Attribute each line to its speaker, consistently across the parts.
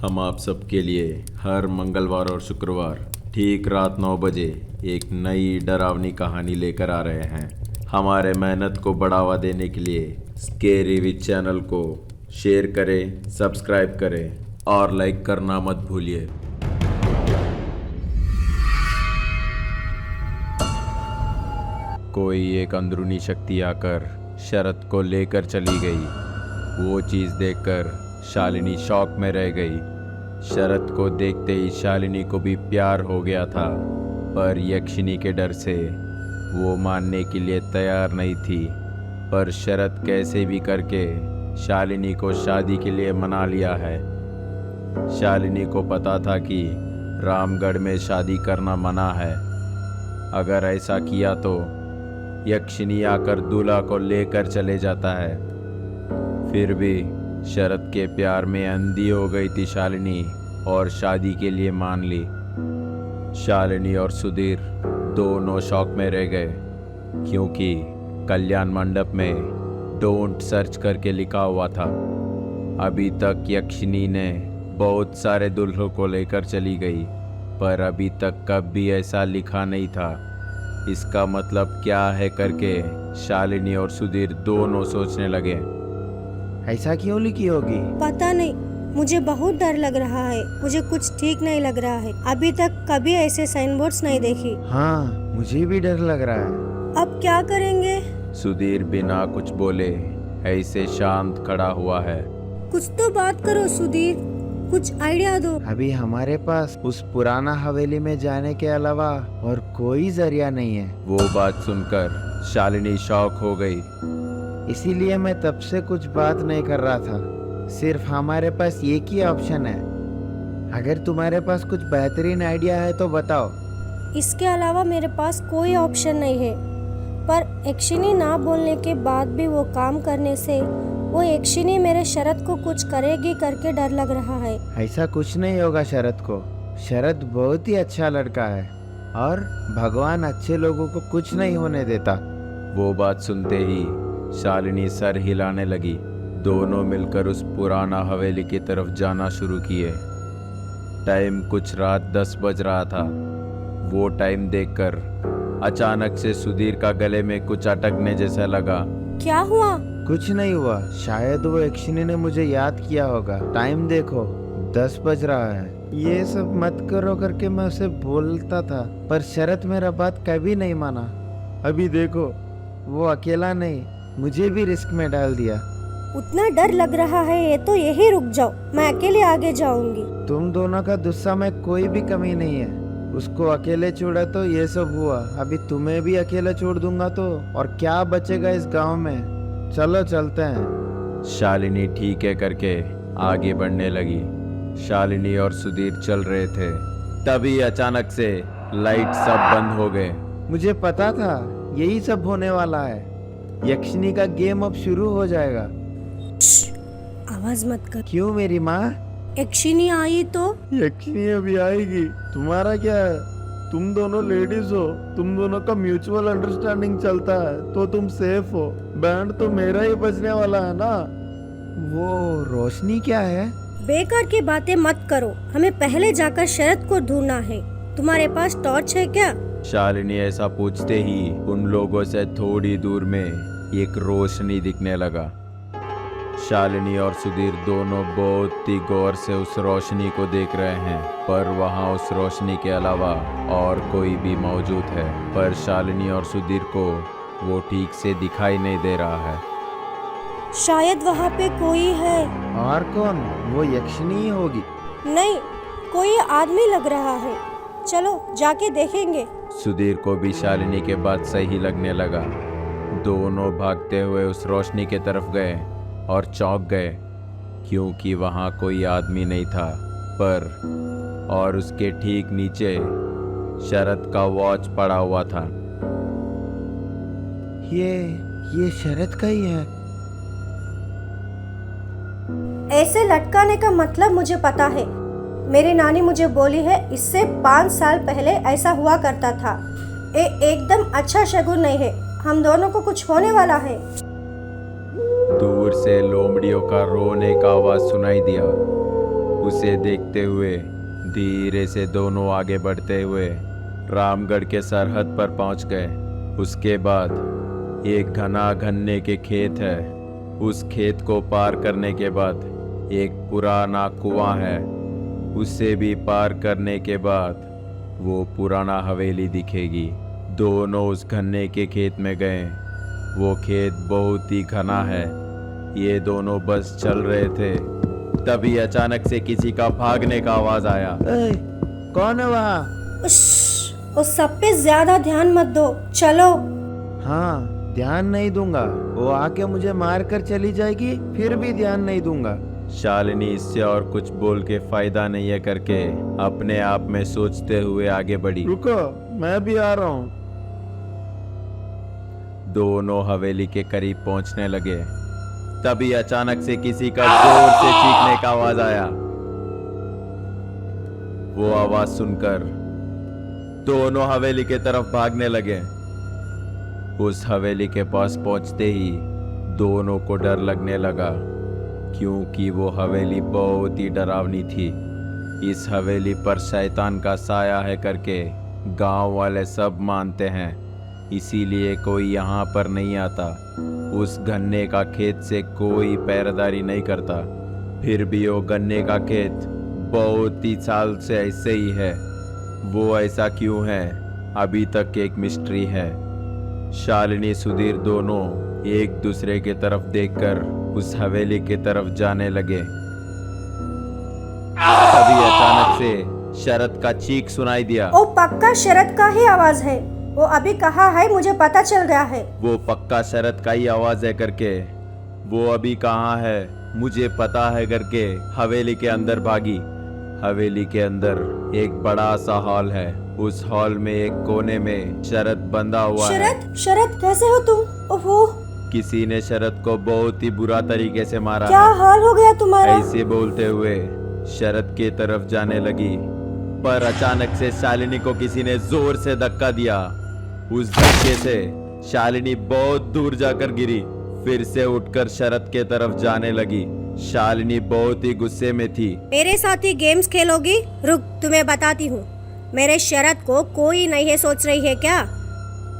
Speaker 1: हम आप सबके लिए हर मंगलवार और शुक्रवार ठीक रात 9 बजे एक नई डरावनी कहानी लेकर आ रहे हैं। हमारे मेहनत को बढ़ावा देने के लिए स्केरी विद चैनल को शेयर करें, सब्सक्राइब करें और लाइक करना मत भूलिए। कोई एक अंदरूनी शक्ति आकर शरद को लेकर चली गई। वो चीज़ देखकर शालिनी शॉक में रह गई। शरद को देखते ही शालिनी को भी प्यार हो गया था, पर यक्षिनी के डर से वो मानने के लिए तैयार नहीं थी। पर शरद कैसे भी करके शालिनी को शादी के लिए मना लिया है। शालिनी को पता था कि रामगढ़ में शादी करना मना है। अगर ऐसा किया तो यक्षिनी आकर दूल्हा को लेकर चले जाता है। फिर भी शरद के प्यार में अंधी हो गई थी शालिनी और शादी के लिए मान ली। शालिनी और सुधीर दोनों शौक में रह गए, क्योंकि कल्याण मंडप में डोंट सर्च करके लिखा हुआ था। अभी तक यक्षिनी ने बहुत सारे दुल्हों को लेकर चली गई, पर अभी तक कभी ऐसा लिखा नहीं था। इसका मतलब क्या है करके शालिनी और सुधीर दोनों सोचने लगे।
Speaker 2: ऐसा क्यों लिखी होगी?
Speaker 3: पता नहीं, मुझे बहुत डर लग रहा है। मुझे कुछ ठीक नहीं लग रहा है। अभी तक कभी ऐसे साइन बोर्ड्स नहीं देखी।
Speaker 2: हाँ, मुझे भी डर लग रहा है।
Speaker 3: अब क्या करेंगे?
Speaker 1: सुधीर बिना कुछ बोले ऐसे शांत खड़ा हुआ है।
Speaker 3: कुछ तो बात करो सुधीर, कुछ आइडिया दो।
Speaker 2: अभी हमारे पास उस पुराना हवेली में जाने के अलावा और कोई जरिया नहीं है।
Speaker 1: वो बात सुनकर शालिनी शॉक हो गई।
Speaker 2: इसीलिए मैं तब से कुछ बात नहीं कर रहा था। सिर्फ हमारे पास एक ही ऑप्शन है। अगर तुम्हारे पास कुछ बेहतरीन आइडिया है तो बताओ।
Speaker 3: इसके अलावा मेरे पास कोई ऑप्शन नहीं है। पर यक्षिनी ना बोलने के बाद भी वो काम करने से वो यक्षिनी मेरे शरद को कुछ करेगी करके डर लग रहा है।
Speaker 2: ऐसा कुछ नहीं होगा शरद को। शरद बहुत ही अच्छा लड़का है और भगवान अच्छे लोगों को कुछ नहीं होने देता।
Speaker 1: वो बात सुनते ही शालिनी सर हिलाने लगी। दोनों मिलकर उस पुराना हवेली की तरफ जाना शुरू किए। टाइम कुछ रात 10 बज रहा था। वो टाइम देखकर अचानक से सुधीर का गले में कुछ अटकने जैसा लगा।
Speaker 3: क्या हुआ?
Speaker 2: कुछ नहीं हुआ। शायद वो यक्षिनी ने मुझे याद किया होगा। टाइम देखो, 10 बज रहा है। ये सब मत करो करके मैं उसे बोलता था, पर शरद मेरा बात कभी नहीं माना। अभी देखो, वो अकेला नहीं, मुझे भी रिस्क में डाल दिया।
Speaker 3: उतना डर लग रहा है ये तो यही रुक जाओ, मैं अकेले आगे जाऊंगी।
Speaker 2: तुम दोनों का गुस्सा में कोई भी कमी नहीं है। उसको अकेले छोड़ा तो ये सब हुआ, अभी तुम्हें भी अकेले छोड़ दूंगा तो और क्या बचेगा इस गांव में। चलो चलते हैं।
Speaker 1: शालिनी ठीक है करके आगे बढ़ने लगी। शालिनी और सुधीर चल रहे थे, तभी अचानक से लाइट सब बंद हो गए।
Speaker 2: मुझे पता था यही सब होने वाला है। यक्षिनी का गेम अब शुरू हो जाएगा।
Speaker 3: आवाज मत कर।
Speaker 2: क्यों मेरी माँ?
Speaker 3: यक्षिनी आई तो?
Speaker 2: यक्षिनी अभी आएगी, तुम्हारा क्या है? तुम दोनों लेडीज हो, तुम दोनों का म्यूचुअल अंडरस्टैंडिंग चलता है तो तुम सेफ हो। बैंड तो मेरा ही बजने वाला है ना। वो रोशनी क्या है?
Speaker 3: बेकार की बातें मत करो, हमें पहले जाकर शरद को ढूंढना है। तुम्हारे पास टॉर्च है क्या?
Speaker 1: शालिनी ऐसा पूछते ही उन लोगों से थोड़ी दूर में एक रोशनी दिखने लगा। शालिनी और सुधीर दोनों बहुत ही गौर से उस रोशनी को देख रहे हैं, पर वहां उस रोशनी के अलावा और कोई भी मौजूद है, पर शालिनी और सुधीर को वो ठीक से दिखाई नहीं दे रहा है।
Speaker 3: शायद वहाँ पे कोई है।
Speaker 2: और कौन? वो यक्षिनी ही होगी।
Speaker 3: नहीं, कोई आदमी लग रहा है। चलो जाके देखेंगे।
Speaker 1: सुधीर को भी शालिनी के बात सही लगने लगा। दोनों भागते हुए उस रोशनी के तरफ गए और चौंक गए, क्योंकि वहाँ कोई आदमी नहीं था, पर और उसके ठीक नीचे शरद का वॉच पड़ा हुआ था।
Speaker 2: ये शरद का ही है।
Speaker 3: ऐसे लटकाने का मतलब मुझे पता है। मेरी नानी मुझे बोली है, इससे 5 साल पहले ऐसा हुआ करता था। ये एकदम अच्छा शगुन नहीं है। हम दोनों को कुछ होने वाला है।
Speaker 1: दूर से लोमड़ियों का रोने का आवाज सुनाई दिया। उसे देखते हुए धीरे से दोनों आगे बढ़ते हुए रामगढ़ के सरहद पर पहुंच गए। उसके बाद एक घना गन्ने के खेत है। उस खेत को पार करने के बाद एक पुराना कुआं है। उसे भी पार करने के बाद वो पुराना हवेली दिखेगी। दोनों उस गन्ने के खेत में गए। वो खेत बहुत ही घना है। ये दोनों बस चल रहे थे, तभी अचानक से किसी का भागने का आवाज आया।
Speaker 2: ए, कौन है वहाँ?
Speaker 3: उस सब पे ज्यादा ध्यान मत दो, चलो।
Speaker 2: हाँ, ध्यान नहीं दूंगा। वो आके मुझे मार कर चली जाएगी, फिर भी ध्यान नहीं दूंगा।
Speaker 1: शालिनी इससे और कुछ बोल के फायदा नहीं है करके अपने आप में सोचते हुए आगे बढ़ी।
Speaker 2: रुको, मैं भी आ रहा हूँ।
Speaker 1: दोनों हवेली के करीब पहुंचने लगे, तभी अचानक से किसी का जोर से चीखने का आवाज आया। वो आवाज सुनकर दोनों हवेली के तरफ भागने लगे। उस हवेली के पास पहुंचते ही दोनों को डर लगने लगा, क्योंकि वो हवेली बहुत ही डरावनी थी। इस हवेली पर शैतान का साया है करके गांव वाले सब मानते हैं, इसीलिए कोई यहाँ पर नहीं आता। उस गन्ने का खेत से कोई पहरेदारी नहीं करता। फिर भी वो गन्ने का खेत बहुत ही साल से ऐसे ही है। वो ऐसा क्यों है, अभी तक एक मिस्ट्री है। शालिनी सुधीर दोनों एक दूसरे के तरफ देखकर उस हवेली की तरफ जाने लगे। तभी अचानक से शरद का चीख सुनाई दिया।
Speaker 3: ओ पक्का शरद का ही आवाज है। वो अभी कहाँ है मुझे पता चल गया है।
Speaker 1: वो पक्का शरद का ही आवाज है करके वो अभी कहाँ है मुझे पता है करके हवेली के अंदर भागी। हवेली के अंदर एक बड़ा सा हॉल है। उस हॉल में एक कोने में शरद बंधा हुआ है।
Speaker 3: शरद कैसे हो तुम? ओहो,
Speaker 1: किसी ने शरद को बहुत ही बुरा तरीके से मारा
Speaker 3: क्या
Speaker 1: है।
Speaker 3: हाल हो गया तुम्हारा?
Speaker 1: ऐसे बोलते हुए शरद की तरफ जाने लगी, पर अचानक से शालिनी को किसी ने जोर से धक्का दिया। उस धक्के से शालिनी बहुत दूर जाकर गिरी। फिर से उठकर शरद के तरफ जाने लगी। शालिनी बहुत ही गुस्से में थी।
Speaker 3: मेरे साथ ही गेम्स खेलोगी? रुक, तुम्हें बताती हूँ। मेरे शरद को कोई नहीं है सोच रही है क्या?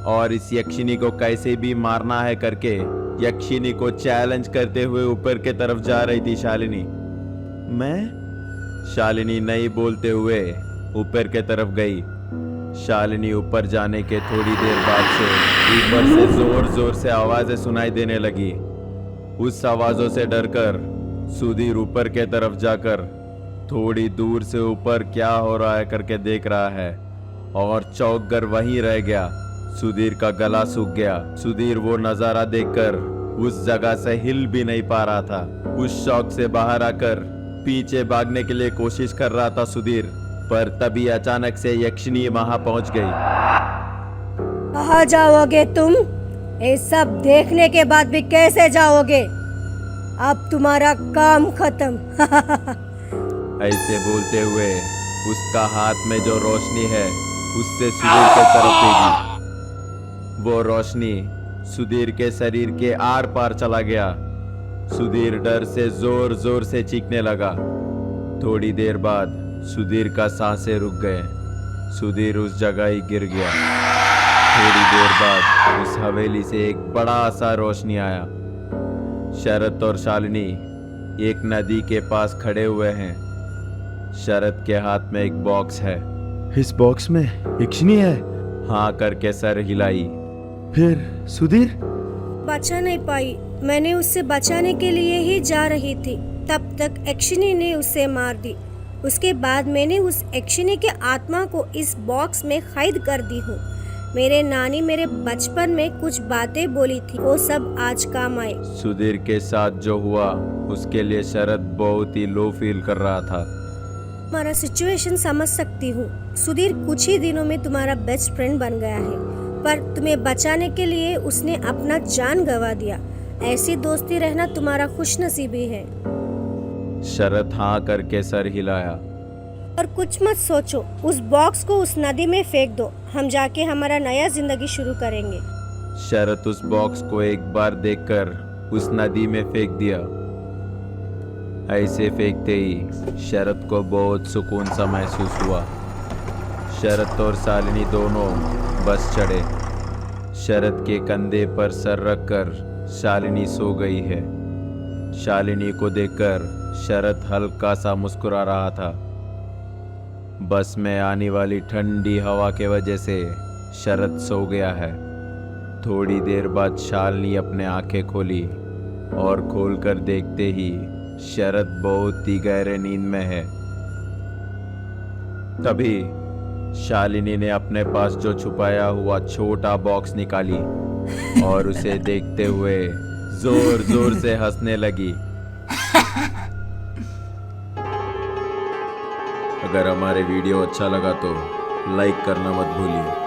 Speaker 1: और इस यक्षिनी को कैसे भी मारना है करके यक्षिनी को चैलेंज करते हुए ऊपर के तरफ जा रही थी शालिनी। शालिनी नहीं बोलते हुए ऊपर के तरफ गई। शालिनी ऊपर जाने के थोड़ी देर बाद से ऊपर से जोर जोर से आवाजें सुनाई देने लगी। उस आवाजों से डरकर सुधीर ऊपर के तरफ जाकर थोड़ी दूर से ऊपर क्या हो रहा है करके देख रहा है और चौंक कर वहीं रह गया। सुधीर का गला सूख गया। सुधीर वो नजारा देखकर उस जगह से हिल भी नहीं पा रहा था। उस शौक से बाहर आकर पीछे भागने के लिए कोशिश कर रहा था सुधीर, पर तभी अचानक से यक्षिनी वहां पहुंच गई।
Speaker 3: कहाँ जाओगे तुम? ये सब देखने के बाद भी कैसे जाओगे? अब तुम्हारा काम खत्म।
Speaker 1: ऐसे बोलते हुए उसका हाथ में जो रोशनी है उससे सुधीर के तरफ भेजी। वो रोशनी सुधीर के शरीर के आर पार चला गया। सुधीर डर से जोर जोर से चीखने लगा। थोड़ी देर बाद सुधीर का सांसें रुक गए। सुधीर उस जगह ही गिर गया। थोड़ी देर बाद उस हवेली से एक बड़ा सा रोशनी आया। शरद और शालिनी एक नदी के पास खड़े हुए हैं। शरद के हाथ में एक बॉक्स है।
Speaker 2: इस बॉक्स में यक्षिनी है?
Speaker 1: हाँ करके सर हिलाई।
Speaker 2: फिर सुधीर?
Speaker 3: बचा नहीं पाई। मैंने उससे बचाने के लिए ही जा रही थी, तब तक यक्षिनी ने उसे मार दी। उसके बाद मैंने उस यक्षिनी के आत्मा को इस बॉक्स में कैद कर दी हूँ। मेरे नानी मेरे बचपन में कुछ बातें बोली थी, वो सब आज काम आए।
Speaker 1: सुधीर के साथ जो हुआ उसके लिए शरद बहुत ही लो फील कर रहा था।
Speaker 3: तुम्हारा सिचुएशन समझ सकती हूँ। सुधीर कुछ ही दिनों में तुम्हारा बेस्ट फ्रेंड बन गया है, पर तुम्हें बचाने के लिए उसने अपना जान गंवा दिया। ऐसी दोस्ती रहना तुम्हारा खुशनसीबी है।
Speaker 1: शरद हाँ करके सर हिलाया।
Speaker 3: और कुछ मत सोचो, उस बॉक्स को उस नदी में फेंक दो। हम जाके हमारा नया जिंदगी शुरू करेंगे।
Speaker 1: शरद उस बॉक्स को एक बार देखकर उस नदी में फेंक दिया। ऐसे फेंकते ही शरद को बहुत सुकून सा महसूस हुआ। शरद और शालिनी दोनों बस चढ़े। शरद के कंधे पर सर रखकर शालिनी सो गई है। शालिनी को देखकर शरद हल्का सा मुस्कुरा रहा था। बस में आने वाली ठंडी हवा के वजह से शरद सो गया है। थोड़ी देर बाद शालिनी अपने आंखें खोली और खोलकर देखते ही शरद बहुत ही गहरे नींद में है। तभी शालिनी ने अपने पास जो छुपाया हुआ छोटा बॉक्स निकाली और उसे देखते हुए जोर जोर से हंसने लगी। अगर हमारे वीडियो अच्छा लगा तो लाइक करना मत भूलिए।